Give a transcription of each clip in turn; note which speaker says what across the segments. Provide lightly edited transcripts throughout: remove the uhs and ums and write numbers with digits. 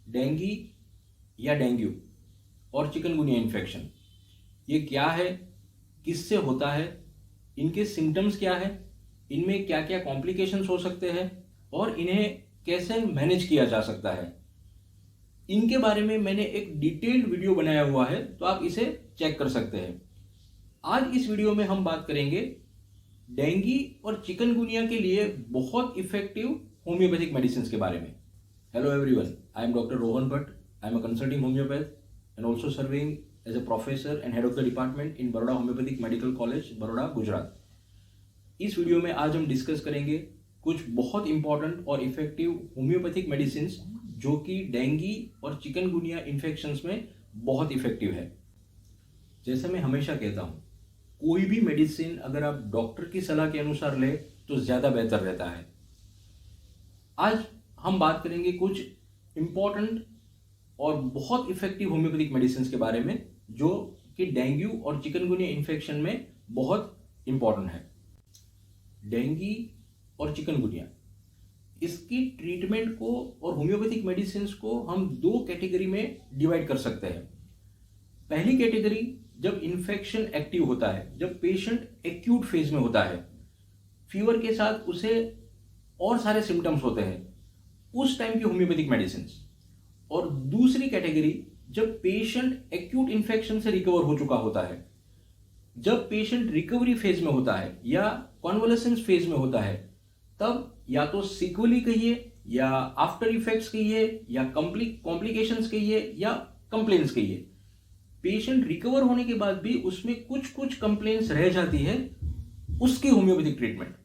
Speaker 1: Dinghy या dengue और chikungunya infection, ये क्या है, किससे होता है, इनके सिम्टम्स क्या है, इनमें क्या क्या कॉम्प्लिकेशंस हो सकते हैं और इन्हें कैसे मैनेज किया जा सकता है, इनके बारे में मैंने एक डिटेल्ड वीडियो बनाया हुआ है, तो आप इसे चेक कर सकते हैं। आज इस वीडियो में हम बात करेंगे डेंगी और चिकनगुनिया के लिए बहुत इफेक्टिव होम्योपैथिक मेडिसिन के बारे में। Hello everyone, I am doctor Rohan Bhatt. I am a consulting homeopath and also serving as a professor and head of the department in Baroda homeopathic medical college, Baroda, Gujarat. इस वीडियो में आज हम डिस्कस करेंगे कुछ बहुत इंपॉर्टेंट और इफेक्टिव होम्योपैथिक मेडिसिन जो कि डेंगी और चिकनगुनिया इन्फेक्शंस में बहुत इफेक्टिव है। जैसे मैं हमेशा कहता हूँ, कोई भी मेडिसिन अगर आप डॉक्टर की सलाह के अनुसार ले तो ज़्यादा बेहतर रहता है। आज हम बात करेंगे कुछ इंपॉर्टेंट और बहुत इफेक्टिव होम्योपैथिक मेडिसिन के बारे में जो कि डेंगू और चिकनगुनिया इन्फेक्शन में बहुत इंपॉर्टेंट है। डेंगी और चिकनगुनिया, इसकी ट्रीटमेंट को और होम्योपैथिक मेडिसिन को हम दो कैटेगरी में डिवाइड कर सकते हैं। पहली कैटेगरी, जब इन्फेक्शन एक्टिव होता है, जब पेशेंट एक्यूट फेज में होता है, फीवर के साथ उसे और सारे सिम्टम्स होते हैं, उस टाइम की होम्योपैथिक मेडिसिन। और दूसरी कैटेगरी, जब पेशेंट एक्यूट इन्फेक्शन से रिकवर हो चुका होता है, जब पेशेंट रिकवरी फेज में होता है या कॉन्वलेसेंस फेज में होता है, तब या तो सिक्वली कहिए या आफ्टर इफेक्ट्स कहिए या कॉम्प्लिकेशंस कहिए या कंप्लेंट्स कहिए, पेशेंट रिकवर होने के बाद भी उसमें कुछ कंप्लेंट्स रह जाती है, उसकी होम्योपैथिक ट्रीटमेंट।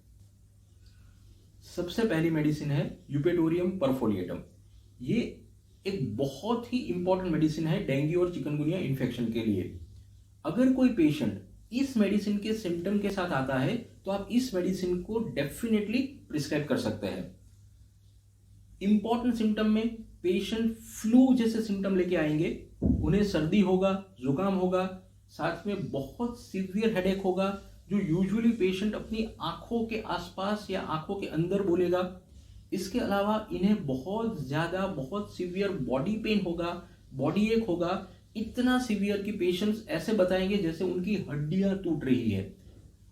Speaker 1: सबसे पहली मेडिसिन है यूपेटोरियम परफोलिएटम। ये एक बहुत ही इंपॉर्टेंट मेडिसिन है डेंगू और चिकनगुनिया इन्फेक्शन के लिए। अगर कोई पेशेंट इस मेडिसिन के सिम्टम के साथ आता है तो आप इस मेडिसिन को डेफिनेटली प्रिस्क्राइब कर सकते हैं। इंपॉर्टेंट सिम्टम में पेशेंट फ्लू जैसे सिम्टम लेके आएंगे, उन्हें सर्दी होगा, जुकाम होगा, साथ में बहुत सीवियर हेडेक होगा जो यूजुअली पेशेंट अपनी आंखों के आसपास या आंखों के अंदर बोलेगा। इसके अलावा इन्हें बहुत सीवियर बॉडी पेन होगा, बॉडी एक होगा, इतना सीवियर कि पेशेंट्स ऐसे बताएंगे जैसे उनकी हड्डियां टूट रही है।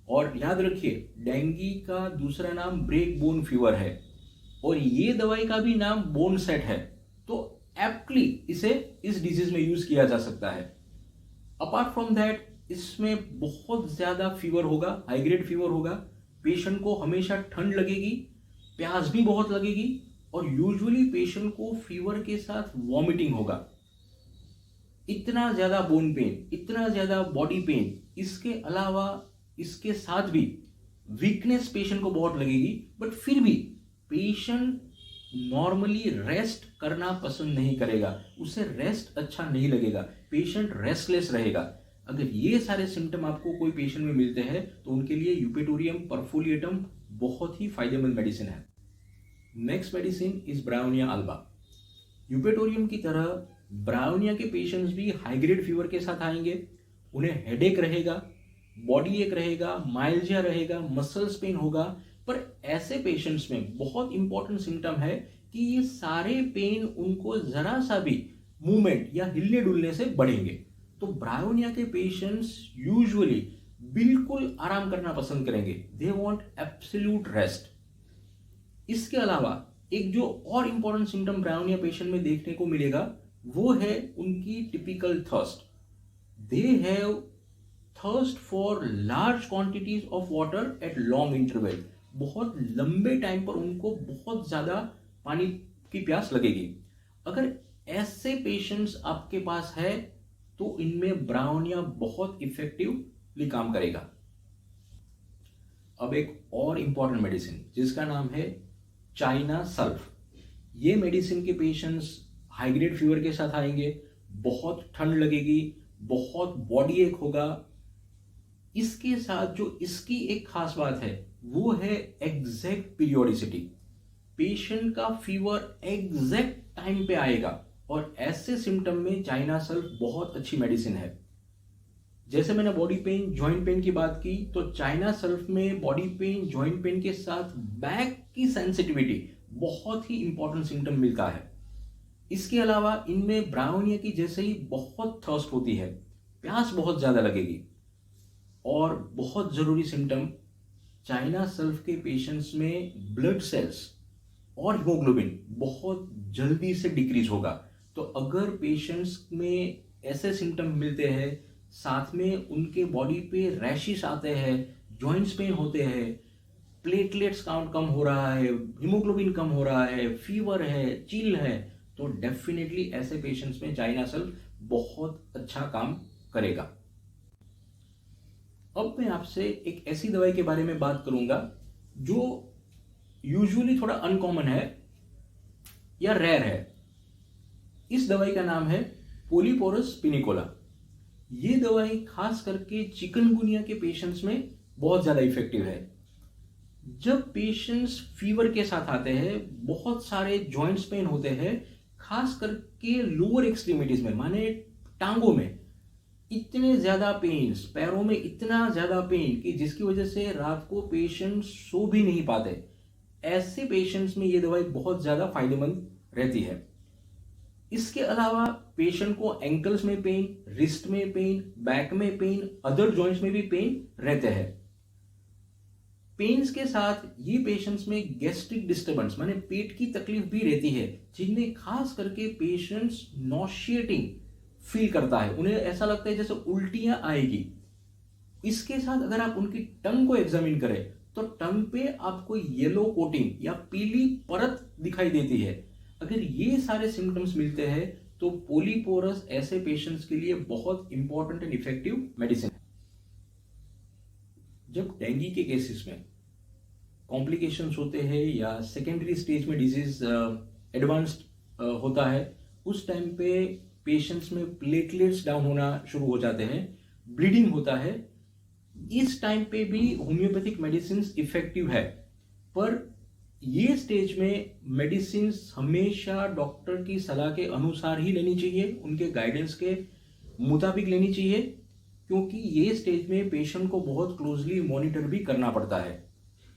Speaker 1: और याद रखिए, डेंगी का दूसरा नाम ब्रेक बोन फीवर है और ये दवाई का भी नाम बोन सेट है, तो एप्टली इसे इस डिजीज में यूज किया जा सकता है। अपार्ट फ्रॉम दैट, इसमें बहुत ज्यादा फीवर होगा, हाई ग्रेड फीवर होगा, पेशेंट को हमेशा ठंड लगेगी, प्यास भी बहुत लगेगी और यूजुअली पेशेंट को फीवर के साथ वॉमिटिंग होगा। इतना ज्यादा बोन पेन, इतना ज्यादा बॉडी पेन, इसके अलावा इसके साथ भी वीकनेस पेशेंट को बहुत लगेगी, बट फिर भी पेशेंट नॉर्मली रेस्ट करना पसंद नहीं करेगा, उसे रेस्ट अच्छा नहीं लगेगा, पेशेंट रेस्टलेस रहेगा। अगर ये सारे सिम्टम आपको कोई पेशेंट में मिलते हैं तो उनके लिए यूपेटोरियम परफोलिएटम बहुत ही फायदेमंद मेडिसिन है। Next medicine is bryonia alba. Eupatorium की तरह ब्रायोनिया के पेशेंट्स भी हाई ग्रेड फीवर के साथ आएंगे, उन्हें हेडेक रहेगा, बॉडी एक रहेगा, माइल्जिया रहेगा, मसल्स पेन होगा। पर ऐसे पेशेंट्स में बहुत इंपॉर्टेंट सिम्टम है कि ये सारे पेन उनको जरा सा भी मूवमेंट या हिलने डुलने से बढ़ेंगे। तो ब्रायोनिया के पेशेंट्स यूजुअली बिल्कुल आराम करना पसंद करेंगे, दे वांट एब्सोल्यूट रेस्ट। इसके अलावा एक जो और इंपॉर्टेंट सिम्टम ब्रायोनिया पेशेंट में देखने को मिलेगा वो है उनकी typical thirst. They have thirst for large quantities of water at long interval. बहुत लंबे टाइम पर उनको बहुत ज्यादा पानी की प्यास लगेगी। अगर ऐसे पेशेंट्स आपके पास है तो इनमें ब्रायोनिया बहुत इफेक्टिवली काम करेगा। अब एक और इंपॉर्टेंट मेडिसिन जिसका नाम है चाइना सल्फ। ये मेडिसिन के पेशेंट्स हाई ग्रेड फीवर के साथ आएंगे, बहुत ठंड लगेगी, बहुत बॉडी एक होगा। इसके साथ जो इसकी एक खास बात है वो है एग्जैक्ट पीरियोडिसिटी। पेशेंट का फीवर एग्जैक्ट टाइम पे आएगा और ऐसे सिम्टम में चाइना सल्फ बहुत अच्छी मेडिसिन है। जैसे मैंने बॉडी पेन, जॉइंट पेन की बात की, तो चाइना सल्फ में बॉडी पेन, जॉइंट पेन के साथ बैक की सेंसिटिविटी बहुत ही इंपॉर्टेंट सिम्टम मिलता है। इसके अलावा इनमें ब्रायोनिया की जैसे ही बहुत थर्स्ट होती है, प्यास बहुत ज़्यादा लगेगी। और बहुत ज़रूरी सिम्टम, चाइना सल्फ के पेशेंट्स में ब्लड सेल्स और हीमोग्लोबिन बहुत जल्दी से डिक्रीज होगा। तो अगर पेशेंट्स में ऐसे सिम्टम मिलते हैं, साथ में उनके बॉडी पे रैशेस आते हैं, जॉइंट्स पेन होते हैं, प्लेटलेट्स काउंट कम हो रहा है, हीमोग्लोबिन कम हो रहा है, फीवर है, चिल है, तो डेफिनेटली ऐसे पेशेंट्स में चाइना सल्फ बहुत अच्छा काम करेगा। अब मैं आपसे एक ऐसी दवाई के बारे में बात करूंगा जो यूजुअली थोड़ा अनकॉमन है या रेयर है। इस दवाई का नाम है पोलीपोरस स्पिनिकोला। ये दवाई खास करके चिकनगुनिया के पेशेंट्स में बहुत ज़्यादा इफेक्टिव है। जब पेशेंट्स फीवर के साथ आते हैं, बहुत सारे जॉइंट्स पेन होते हैं, खास करके लोअर एक्सट्रीमिटीज में, माने टांगों में इतने ज़्यादा पेन्स, पैरों में इतना ज़्यादा पेन कि जिसकी वजह से रात को पेशेंट सो भी नहीं पाते, ऐसे पेशेंट्स में ये दवाई बहुत ज़्यादा फायदेमंद रहती है। इसके अलावा पेशेंट को एंकल्स में पेन, रिस्ट में पेन, बैक में पेन, अदर जॉइंट्स में भी पेन रहते हैं। पेन्स के साथ ये पेशेंट्स में गैस्ट्रिक डिस्टर्बेंस माने पेट की तकलीफ भी रहती है, जिनमें खास करके पेशेंट्स नॉशिएटिंग फील करता है, उन्हें ऐसा लगता है जैसे उल्टियां आएगी। इसके साथ अगर आप उनकी टंग को एग्जामिन करें तो टंग पे आपको येलो कोटिंग या पीली परत दिखाई देती है। अगर ये सारे सिम्टम्स मिलते हैं तो पोलीपोरस ऐसे पेशेंट्स के लिए बहुत इंपॉर्टेंट एंड इफेक्टिव मेडिसिन है। जब डेंगू के केसेस में कॉम्प्लिकेशंस होते हैं या सेकेंडरी स्टेज में डिजीज एडवांस्ड होता है, उस टाइम पे पेशेंट्स में प्लेटलेट्स डाउन होना शुरू हो जाते हैं, ब्लीडिंग होता है। इस टाइम पे भी होम्योपैथिक मेडिसिन इफेक्टिव है, पर ये स्टेज में मेडिसिन हमेशा डॉक्टर की सलाह के अनुसार ही लेनी चाहिए, उनके गाइडेंस के मुताबिक लेनी चाहिए, क्योंकि ये स्टेज में पेशेंट को बहुत क्लोजली मॉनिटर भी करना पड़ता है।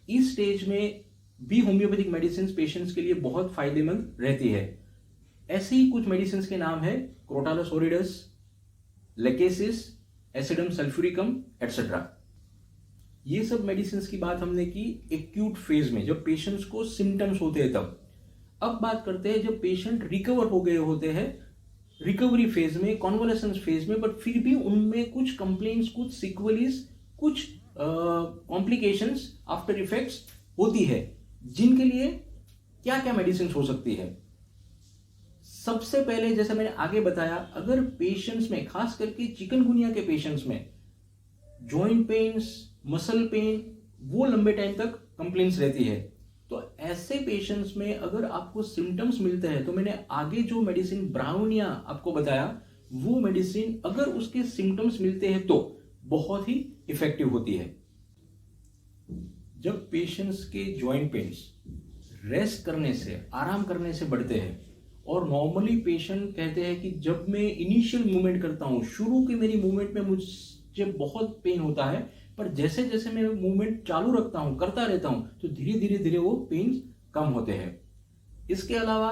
Speaker 1: इस स्टेज में भी होम्योपैथिक मेडिसिन पेशेंट्स के लिए बहुत फायदेमंद रहती है। ऐसे ही कुछ मेडिसिन के नाम है crotalus horridus, lachesis, acidum sulphuricum etcetera. ये सब मेडिसिन की बात हमने की एक्यूट फेज में, जब पेशेंट्स को सिम्टम्स होते हैं तब। अब बात करते हैं जब पेशेंट रिकवर हो गए होते हैं, रिकवरी फेज में, कॉन्वलेसेंस फेज में, बट फिर भी उनमें कुछ कंप्लेंट्स, कुछ सिक्वलीज, कुछ कॉम्प्लिकेशंस, आफ्टर इफेक्ट्स होती है, जिनके लिए क्या क्या मेडिसिन हो सकती है। सबसे पहले जैसे मैंने आगे बताया, अगर पेशेंट्स में, खास करके चिकनगुनिया के पेशेंट्स में जॉइंट पेन्स, मसल पेन, वो लंबे टाइम तक कंप्लेंट्स रहती है, तो ऐसे पेशेंट्स में अगर आपको सिम्टम्स मिलते हैं तो मैंने आगे जो मेडिसिन ब्रायोनिया आपको बताया, वो मेडिसिन अगर उसके सिम्टम्स मिलते हैं तो बहुत ही इफेक्टिव होती है। जब पेशेंट्स के जॉइंट पेन्स रेस्ट करने से, आराम करने से बढ़ते हैं, और नॉर्मली पेशेंट कहते हैं कि जब मैं इनिशियल मूवमेंट करता हूं, शुरू की मेरी मूवमेंट में मुझे बहुत पेन होता है, पर जैसे जैसे मैं मूवमेंट चालू रखता हूं, करता रहता हूं, तो धीरे धीरे धीरे वो पेन्स कम होते हैं। इसके अलावा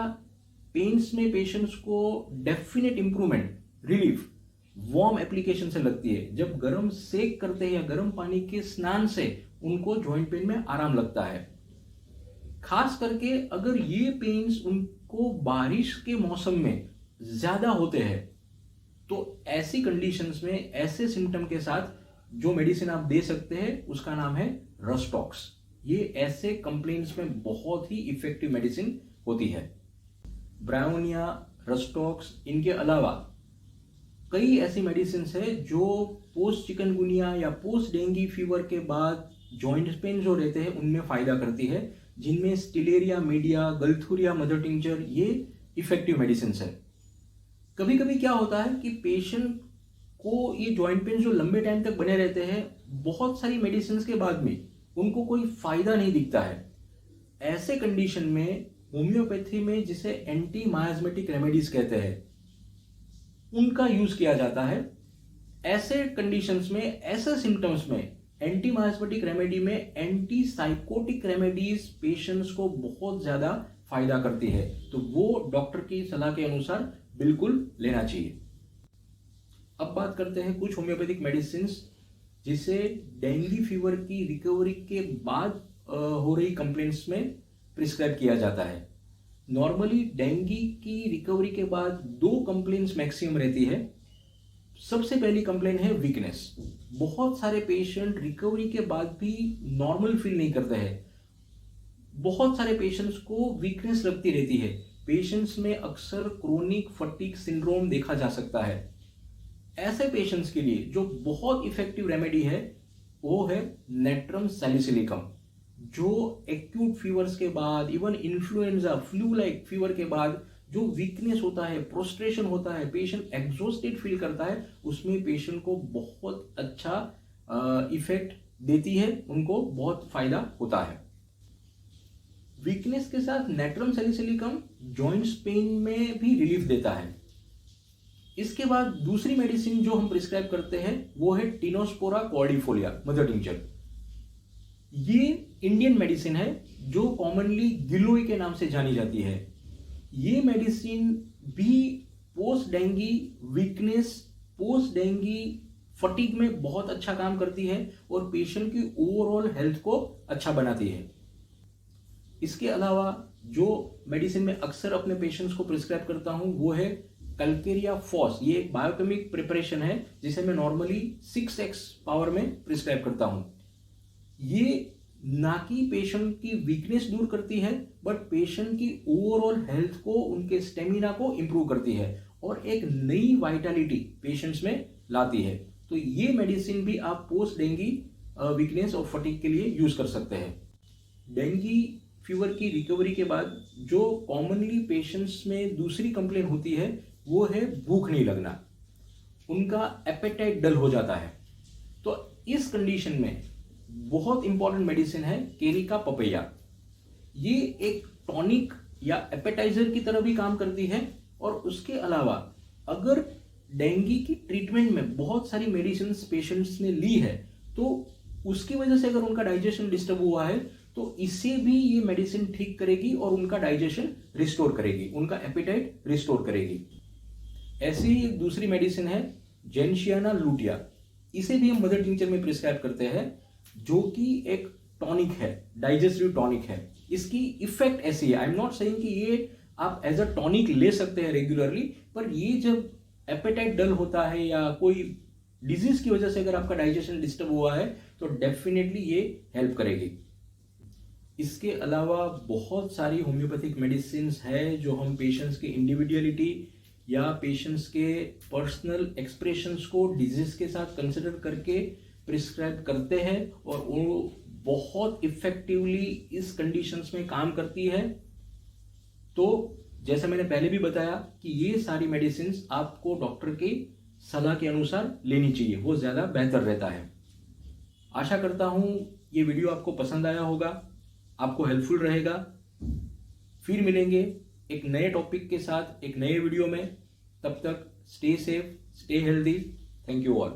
Speaker 1: पेन्स में पेशेंट्स को definite improvement, relief warm application से लगती है। जब गर्म सेक करते हैं या गर्म पानी के स्नान से उनको जॉइंट पेन में आराम लगता है। खास करके अगर ये पेन्स उनको बारिश के मौसम में ज्यादा होते हैं, तो ऐसी कंडीशंस में, ऐसे सिम्टम के साथ जो मेडिसिन आप दे सकते हैं उसका नाम है रस्टॉक्स। ये ऐसे कंप्लेंट्स में बहुत ही इफेक्टिव मेडिसिन होती है। ब्रायोनिया, रस्टॉक्स, इनके अलावा कई ऐसी मेडिसिन है जो पोस्ट चिकनगुनिया या पोस्ट डेंगू फीवर के बाद जॉइंट पेन जो रहते हैं उनमें फायदा करती है, जिनमें स्टिलेरिया मीडिया, गल्थूरिया मदर टिंचर, ये इफेक्टिव मेडिसिन है। कभी कभी क्या होता है कि पेशेंट को ये जॉइंट पेन जो लंबे टाइम तक बने रहते हैं, बहुत सारी मेडिसिन के बाद में उनको कोई फायदा नहीं दिखता है। ऐसे कंडीशन में होम्योपैथी में जिसे एंटी मायाज्मेटिक रेमेडीज कहते हैं, उनका यूज किया जाता है। ऐसे कंडीशंस में, ऐसे सिम्टम्स में एंटी माइस्मेटिक रेमेडी में एंटी साइकोटिक रेमेडीज पेशेंट्स को बहुत ज़्यादा फायदा करती है, तो वो डॉक्टर की सलाह के अनुसार बिल्कुल लेना चाहिए। अब बात करते हैं कुछ होम्योपैथिक मेडिसिन जिसे डेंगू फीवर की रिकवरी के बाद हो रही कंप्लेंट्स में प्रिस्क्राइब किया जाता है। नॉर्मली डेंगू की रिकवरी के बाद 2 कंप्लेंट्स मैक्सिमम रहती है। सबसे पहली कंप्लेंट है वीकनेस। बहुत सारे पेशेंट रिकवरी के बाद भी नॉर्मल फील नहीं करते हैं। बहुत सारे पेशेंट्स को वीकनेस लगती रहती है। पेशेंट्स में अक्सर क्रोनिक फटीग सिंड्रोम देखा जा सकता है। ऐसे पेशेंट्स के लिए जो बहुत इफेक्टिव रेमेडी है वो है नेट्रम सैलिसिलिकम, जो एक्यूट फीवर्स के बाद, even influenza flu like fever के बाद जो वीकनेस होता है, प्रोस्ट्रेशन होता है, पेशेंट एग्जॉस्टेड फील करता है, उसमें पेशेंट को बहुत अच्छा इफेक्ट देती है, उनको बहुत फायदा होता है। वीकनेस के साथ नेट्रम सैलिसिलिकम जॉइंट्स पेन में भी रिलीफ देता है। इसके बाद दूसरी मेडिसिन जो हम प्रिस्क्राइब करते हैं वो है टिनोस्पोरा कॉर्डिफोलिया मदर टिंचर। ये इंडियन मेडिसिन है जो कॉमनली गिलोय के नाम से जानी जाती है। ये मेडिसिन भी post dengue weakness, post dengue fatigue में बहुत अच्छा काम करती है और पेशेंट की ओवरऑल हेल्थ को अच्छा बनाती है। इसके अलावा जो मेडिसिन में अक्सर अपने पेशेंट्स को प्रिस्क्राइब करता हूं वो है कैलकेरिया फॉस। ये एक बायोकेमिक प्रिपरेशन है जिसे मैं नॉर्मली 6x पावर में प्रिस्क्राइब करता हूं। ये ना कि पेशेंट की वीकनेस दूर करती है बट पेशेंट की ओवरऑल हेल्थ को, उनके स्टेमिना को इंप्रूव करती है और एक नई वाइटलिटी पेशेंट्स में लाती है। तो ये मेडिसिन भी आप पोस्ट डेंगू वीकनेस और फटीग के लिए यूज कर सकते हैं। डेंगू फीवर की रिकवरी के बाद जो कॉमनली पेशेंट्स में दूसरी कंप्लेन होती है वो है भूख नहीं लगना, उनका एपेटाइट डल हो जाता है। तो इस कंडीशन में बहुत इंपॉर्टेंट मेडिसिन है केरिका पपैया। ये एक टॉनिक या एपेटाइजर की तरह भी काम करती है और उसके अलावा अगर डेंगू की ट्रीटमेंट में बहुत सारी मेडिसिन पेशेंट्स ने ली है तो उसकी वजह से अगर उनका डाइजेशन डिस्टर्ब हुआ है तो इससे भी ये मेडिसिन ठीक करेगी और उनका डाइजेशन रिस्टोर करेगी, उनका एपेटाइट रिस्टोर करेगी। ऐसी ही एक दूसरी मेडिसिन है जेनशियाना लूटिया। इसे भी हम मदर टिंचर में प्रिस्क्राइब करते हैं, जो कि एक टॉनिक है, डाइजेस्टिव टॉनिक है। इसकी इफेक्ट ऐसी है, आई एम नॉट सेइंग कि ये आप एज अ टॉनिक ले सकते हैं रेगुलरली, पर ये जब एपेटाइट डल होता है या कोई डिजीज की वजह से अगर आपका डाइजेशन डिस्टर्ब हुआ है तो डेफिनेटली ये हेल्प करेगी। इसके अलावा बहुत सारी होम्योपैथिक मेडिसिन है जो हम पेशेंट्स की इंडिविजुअलिटी या पेशेंट्स के पर्सनल एक्सप्रेशंस को डिजीज के साथ कंसिडर करके प्रिस्क्राइब करते हैं और वो बहुत इफेक्टिवली इस कंडीशंस में काम करती है। तो जैसे मैंने पहले भी बताया कि ये सारी मेडिसिन आपको डॉक्टर की सलाह के अनुसार लेनी चाहिए, वो ज़्यादा बेहतर रहता है। आशा करता हूँ ये वीडियो आपको पसंद आया होगा, आपको हेल्पफुल रहेगा। फिर मिलेंगे एक नए टॉपिक के साथ एक नए वीडियो में। तब तक stay safe, stay healthy. Thank you all.